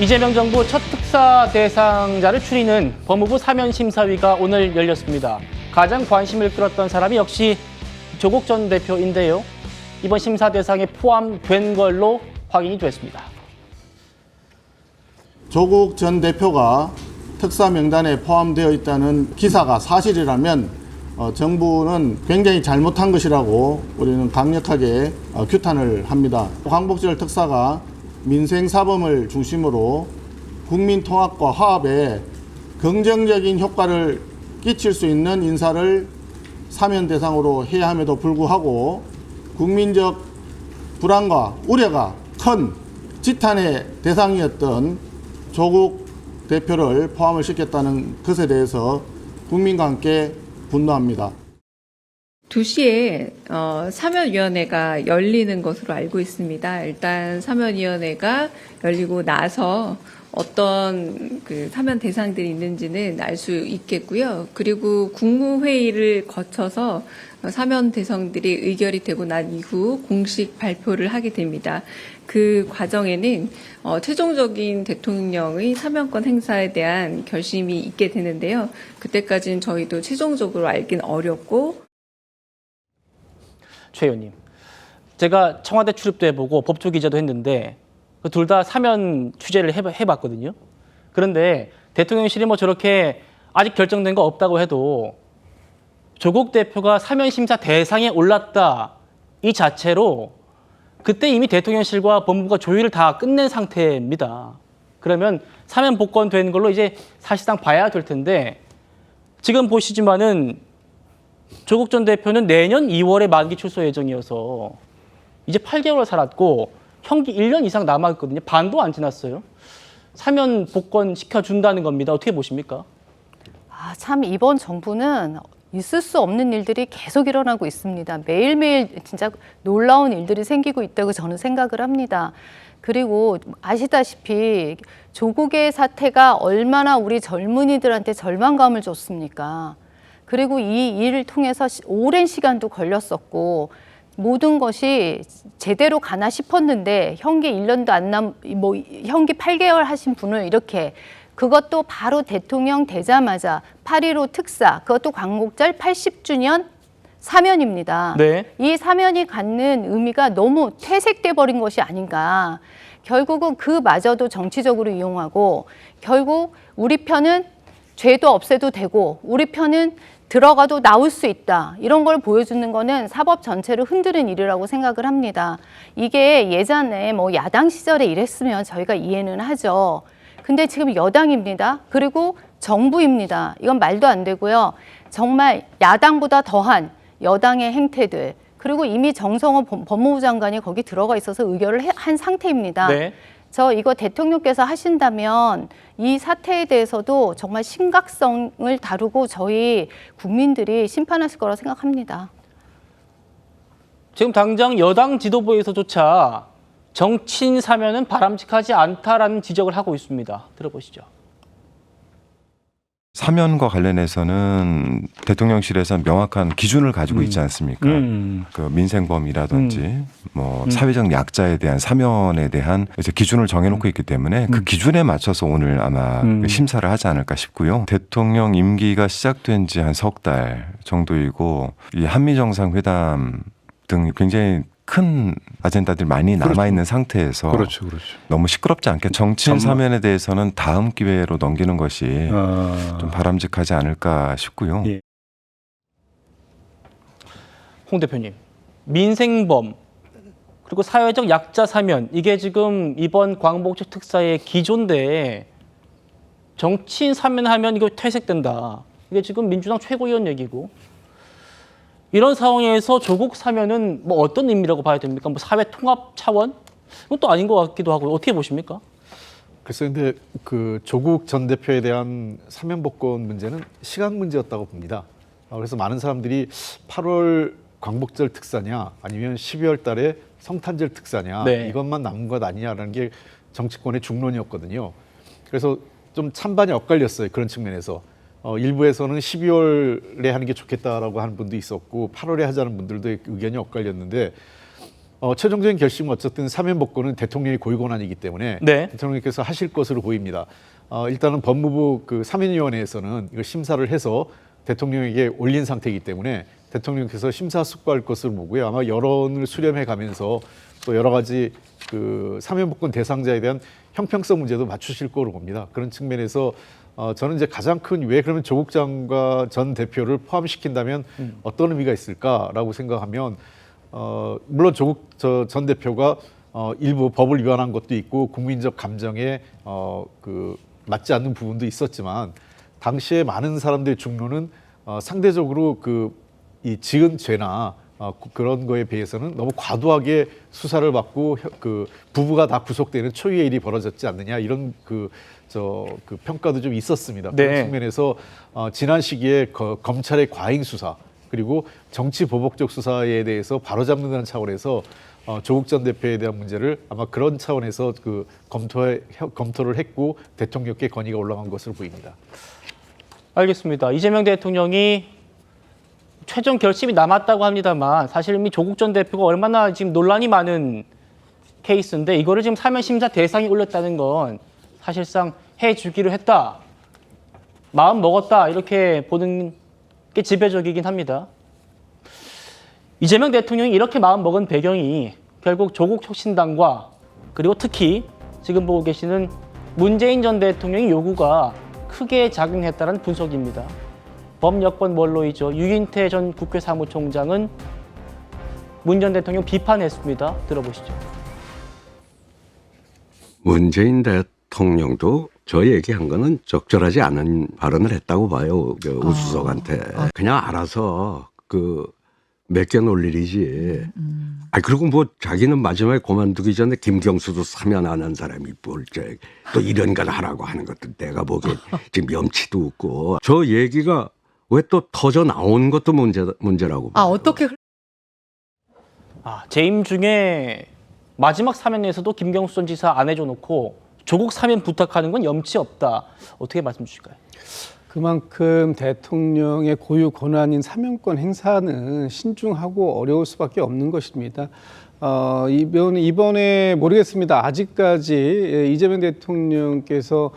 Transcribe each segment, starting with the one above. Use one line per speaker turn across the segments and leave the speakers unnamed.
이재명 정부 첫 특사 대상자를 추리는 법무부 사면심사위가 오늘 열렸습니다. 가장 관심을 끌었던 사람이 역시 조국 전 대표인데요. 이번 심사 대상에 포함된 걸로 확인이 됐습니다.
조국 전 대표가 특사 명단에 포함되어 있다는 기사가 사실이라면 정부는 굉장히 잘못한 것이라고 우리는 강력하게 규탄을 합니다. 광복절 특사가 민생사범을 중심으로 국민 통합과 화합에 긍정적인 효과를 끼칠 수 있는 인사를 사면 대상으로 해야 함에도 불구하고 국민적 불안과 우려가 큰 지탄의 대상이었던 조국 대표를 포함을 시켰다는 것에 대해서 국민과 함께 분노합니다.
2시에 사면위원회가 열리는 것으로 알고 있습니다. 일단 사면위원회가 열리고 나서 어떤 그 사면 대상들이 있는지는 알 수 있겠고요. 그리고 국무회의를 거쳐서 사면 대상들이 의결이 되고 난 이후 공식 발표를 하게 됩니다. 그 과정에는 최종적인 대통령의 사면권 행사에 대한 결심이 있게 되는데요. 그때까지는 저희도 최종적으로 알긴 어렵고.
최 의원님, 제가 청와대 출입도 해보고 법조 기자도 했는데 둘 다 사면 취재를 해봤거든요. 그런데 대통령실이 뭐 저렇게 아직 결정된 거 없다고 해도 조국 대표가 사면 심사 대상에 올랐다 이 자체로 그때 이미 대통령실과 법무부가 조율을 다 끝낸 상태입니다. 그러면 사면 복권된 걸로 이제 사실상 봐야 될 텐데 지금 보시지만은 조국 전 대표는 내년 2월에 만기 출소 예정이어서 이제 8개월 살았고 형기 1년 이상 남았거든요. 반도 안 지났어요. 사면 복권 시켜준다는 겁니다. 어떻게 보십니까?
참 이번 정부는 있을 수 없는 일들이 계속 일어나고 있습니다. 매일매일 진짜 놀라운 일들이 생기고 있다고 저는 생각을 합니다. 그리고 아시다시피 조국의 사태가 얼마나 우리 젊은이들한테 절망감을 줬습니까? 그리고 이 일을 통해서 오랜 시간도 걸렸었고 모든 것이 제대로 가나 싶었는데 형기 1년도 안 형기 8개월 하신 분을 이렇게 그것도 바로 대통령 되자마자 8.15 특사 그것도 광복절 80주년 사면입니다.
네.
이 사면이 갖는 의미가 너무 퇴색돼 버린 것이 아닌가. 결국은 그마저도 정치적으로 이용하고 결국 우리 편은 죄도 없애도 되고 우리 편은 들어가도 나올 수 있다. 이런 걸 보여주는 거는 사법 전체를 흔드는 일이라고 생각을 합니다. 이게 예전에 뭐 야당 시절에 이랬으면 저희가 이해는 하죠. 근데 지금 여당입니다. 그리고 정부입니다. 이건 말도 안 되고요. 정말 야당보다 더한 여당의 행태들. 그리고 이미 정성호 법무부 장관이 거기 들어가 있어서 의결을 한 상태입니다.
네.
저 이거 대통령께서 하신다면 이 사태에 대해서도 정말 심각성을 다루고 저희 국민들이 심판하실 거라고 생각합니다.
지금 당장 여당 지도부에서조차 정치인 사면은 바람직하지 않다라는 지적을 하고 있습니다. 들어보시죠.
사면과 관련해서는 대통령실에서 명확한 기준을 가지고 있지 않습니까? 그 민생범이라든지 뭐 사회적 약자에 대한 사면에 대한 이제 기준을 정해놓고 있기 때문에 그 기준에 맞춰서 오늘 아마 그 심사를 하지 않을까 싶고요. 대통령 임기가 시작된 지 한 석 달 정도이고 이 한미 정상회담 등 굉장히 큰 아젠다들이 많이 남아있는 상태에서
그렇죠.
너무 시끄럽지 않게 정치인 사면에 대해서는 다음 기회로 넘기는 것이 좀 바람직하지 않을까 싶고요.
예. 홍 대표님, 민생범 그리고 사회적 약자 사면 이게 지금 이번 광복절 특사의 기조인데 정치인 사면하면 이거 퇴색된다. 이게 지금 민주당 최고위원 얘기고 이런 상황에서 조국 사면은 뭐 어떤 의미라고 봐야 됩니까? 뭐 사회 통합 차원? 그건 또 아닌 것 같기도 하고 어떻게 보십니까?
그래서 근데 그 조국 전 대표에 대한 사면 복권 문제는 시간 문제였다고 봅니다. 그래서 많은 사람들이 8월 광복절 특사냐 아니면 12월 달에 성탄절 특사냐
네.
이것만 남은 것 아니냐라는 게 정치권의 중론이었거든요. 그래서 좀 찬반이 엇갈렸어요. 그런 측면에서. 일부에서는 12월에 하는 게 좋겠다라고 하는 분도 있었고 8월에 하자는 분들도 의견이 엇갈렸는데 최종적인 결심은 어쨌든 사면 복권은 대통령의 고유 권한이기 때문에
네.
대통령께서 하실 것으로 보입니다. 일단은 법무부 그 사면위원회에서는 이거 심사를 해서 대통령에게 올린 상태이기 때문에 대통령께서 심사숙고할 것으로 보고요. 아마 여론을 수렴해 가면서 또 여러 가지 그 사면 복권 대상자에 대한 형평성 문제도 맞추실 거로 봅니다. 그런 측면에서 저는 이제 가장 큰 왜 그러면 조국 장관 전 대표를 포함시킨다면 어떤 의미가 있을까라고 생각하면 물론 조국 전 대표가 일부 법을 위반한 것도 있고 국민적 감정에 그 맞지 않는 부분도 있었지만 당시에 많은 사람들의 중론은 상대적으로 이 지은 죄나 그런 거에 비해서는 너무 과도하게 수사를 받고 그 부부가 다 구속되는 초유의 일이 벌어졌지 않느냐 이런 그 평가도 좀 있었습니다.
네.
그런 측면에서 지난 시기에 검찰의 과잉 수사 그리고 정치 보복적 수사에 대해서 바로잡는다는 차원에서 조국 전 대표에 대한 문제를 아마 그런 차원에서 그 검토를 했고 대통령께 건의가 올라간 것으로 보입니다.
알겠습니다. 이재명 대통령이 최종 결심이 남았다고 합니다만 사실 이미 조국 전 대표가 얼마나 지금 논란이 많은 케이스인데 이거를 지금 사면 심사 대상에 올렸다는 건 사실상 해주기로 했다, 마음 먹었다 이렇게 보는 게 지배적이긴 합니다. 이재명 대통령이 이렇게 마음 먹은 배경이 결국 조국 혁신당과 그리고 특히 지금 보고 계시는 문재인 전 대통령의 요구가 크게 작용했다는 분석입니다. 범여권 원로이죠. 유인태 전 국회 사무총장은 문 전 대통령 비판했습니다. 들어보시죠.
문재인 대통령도 저 얘기한 거는 적절하지 않은 발언을 했다고 봐요. 그 우수석한테. 그냥 알아서 맡겨놓을 일이지. 그리고 뭐 자기는 마지막에 그만두기 전에 김경수도 사면 안 한 사람이 또 이런 걸 하라고 하는 것도 내가 보기엔 지금 염치도 없고. 저 얘기가 왜 또 터져 나온 것도 문제라고 봐요.
어떻게
재임 중에 마지막 사면에서도 김경수 전 지사 안 해줘놓고 조국 사면 부탁하는 건 염치 없다. 어떻게 말씀 주실까요?
그만큼 대통령의 고유 권한인 사면권 행사는 신중하고 어려울 수밖에 없는 것입니다. 이번에 모르겠습니다. 아직까지 이재명 대통령께서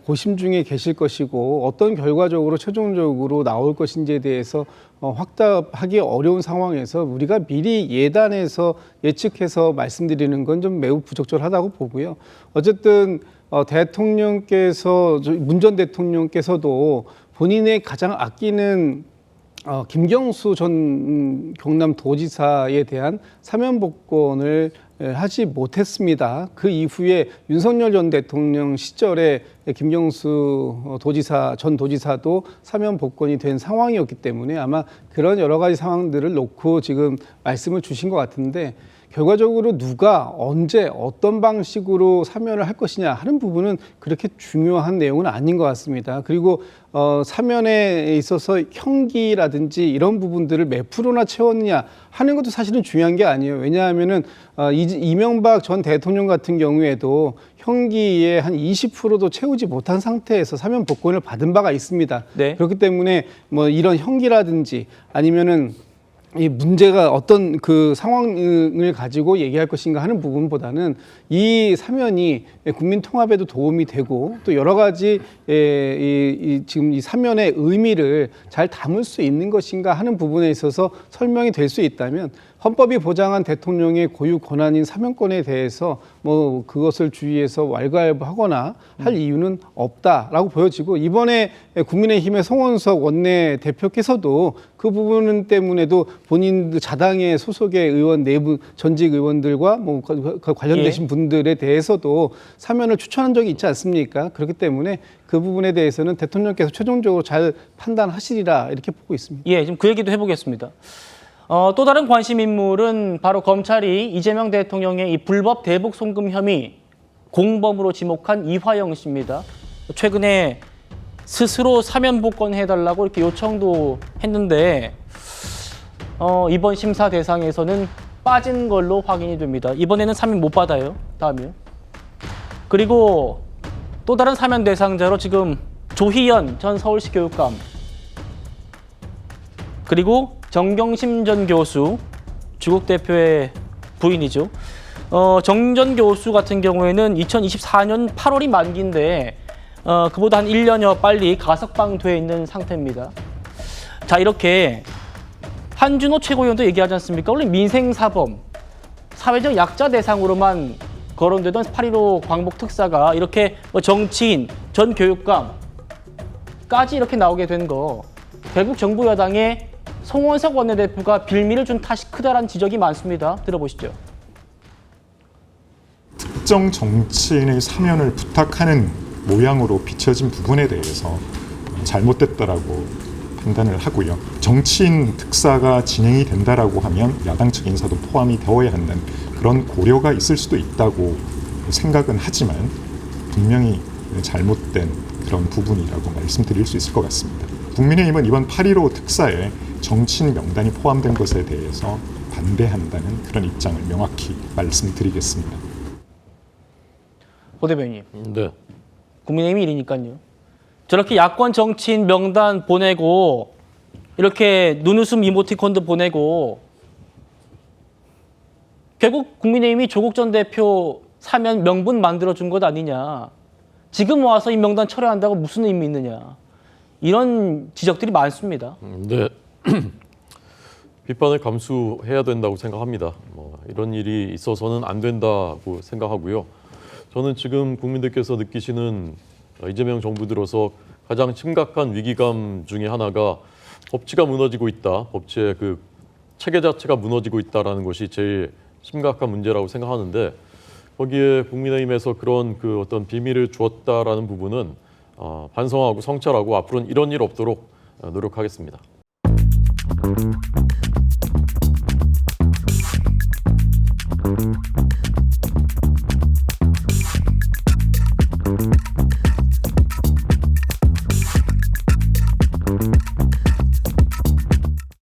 고심 중에 계실 것이고 어떤 결과적으로 최종적으로 나올 것인지에 대해서 확답하기 어려운 상황에서 우리가 미리 예단해서 예측해서 말씀드리는 건 좀 매우 부적절하다고 보고요. 어쨌든 대통령께서 문 전 대통령께서도 본인의 가장 아끼는 김경수 전 경남도지사에 대한 사면 복권을 하지 못했습니다. 그 이후에 윤석열 전 대통령 시절에 김경수 전 도지사도 사면 복권이 된 상황이었기 때문에 아마 그런 여러 가지 상황들을 놓고 지금 말씀을 주신 것 같은데 결과적으로 누가 언제 어떤 방식으로 사면을 할 것이냐 하는 부분은 그렇게 중요한 내용은 아닌 것 같습니다. 그리고 사면에 있어서 형기라든지 이런 부분들을 몇 프로나 채웠느냐 하는 것도 사실은 중요한 게 아니에요. 왜냐하면은 이명박 전 대통령 같은 경우에도 형기의 한 20%도 채우지 못한 상태에서 사면 복권을 받은 바가 있습니다.
네.
그렇기 때문에 뭐 이런 형기라든지 아니면은 이 문제가 어떤 그 상황을 가지고 얘기할 것인가 하는 부분보다는 이 사면이 국민 통합에도 도움이 되고 또 여러 가지 지금 이 사면의 의미를 잘 담을 수 있는 것인가 하는 부분에 있어서 설명이 될 수 있다면 헌법이 보장한 대통령의 고유 권한인 사면권에 대해서 뭐 그것을 주의해서 왈가왈부하거나 할 이유는 없다라고 보여지고 이번에 국민의힘의 송원석 원내대표께서도 그 부분 때문에도 본인 자당의 소속의 의원 내부 전직 의원들과 뭐 관련되신 분들에 대해서도 사면을 추천한 적이 있지 않습니까? 그렇기 때문에 그 부분에 대해서는 대통령께서 최종적으로 잘 판단하시리라 이렇게 보고 있습니다.
예, 지금 그 얘기도 해보겠습니다. 또 다른 관심 인물은 바로 검찰이 이재명 대통령의 이 불법 대북 송금 혐의 공범으로 지목한 이화영 씨입니다. 최근에 스스로 사면 복권해달라고 이렇게 요청도 했는데 이번 심사 대상에서는 빠진 걸로 확인이 됩니다. 이번에는 사면 못 받아요. 다음이요. 그리고 또 다른 사면 대상자로 지금 조희연 전 서울시 교육감 그리고 정경심 전 교수, 주국 대표의 부인이죠. 정전 교수 같은 경우에는 2024년 8월이 만기인데 그보다 한 1년여 빨리 가석방돼 있는 상태입니다. 자, 이렇게 한준호 최고위원도 얘기하지 않습니까? 원래 민생사범, 사회적 약자 대상으로만 거론되던 8.15 광복 특사가 이렇게 정치인, 전 교육감까지 이렇게 나오게 된 거, 결국 정부 여당의 송원석 원내대표가 빌미를 준 탓이 크다라는 지적이 많습니다. 들어보시죠.
특정 정치인의 사면을 부탁하는 모양으로 비춰진 부분에 대해서 잘못됐다라고 판단을 하고요. 정치인 특사가 진행이 된다라고 하면 야당 측 인사도 포함이 되어야 한다는 그런 고려가 있을 수도 있다고 생각은 하지만 분명히 잘못된 그런 부분이라고 말씀드릴 수 있을 것 같습니다. 국민의힘은 이번 8.15 특사에 정치인 명단이 포함된 것에 대해서 반대한다는 그런 입장을 명확히 말씀드리겠습니다.
호 대변인.
네.
국민의힘이 이러니까요. 저렇게 야권 정치인 명단 보내고 이렇게 눈웃음 이모티콘도 보내고 결국 국민의힘이 조국 전 대표 사면 명분 만들어준 것 아니냐. 지금 와서 이 명단 철회한다고 무슨 의미 있느냐. 이런 지적들이 많습니다.
네. 비판을 감수해야 된다고 생각합니다. 이런 일이 있어서는 안 된다고 생각하고요. 저는 지금 국민들께서 느끼시는 이재명 정부 들어서 가장 심각한 위기감 중에 하나가 법치가 무너지고 있다. 법치의 그 체계 자체가 무너지고 있다라는 것이 제일 심각한 문제라고 생각하는데 거기에 국민의힘에서 그런 그 어떤 비밀을 주었다라는 부분은 반성하고 성찰하고 앞으로는 이런 일 없도록 노력하겠습니다.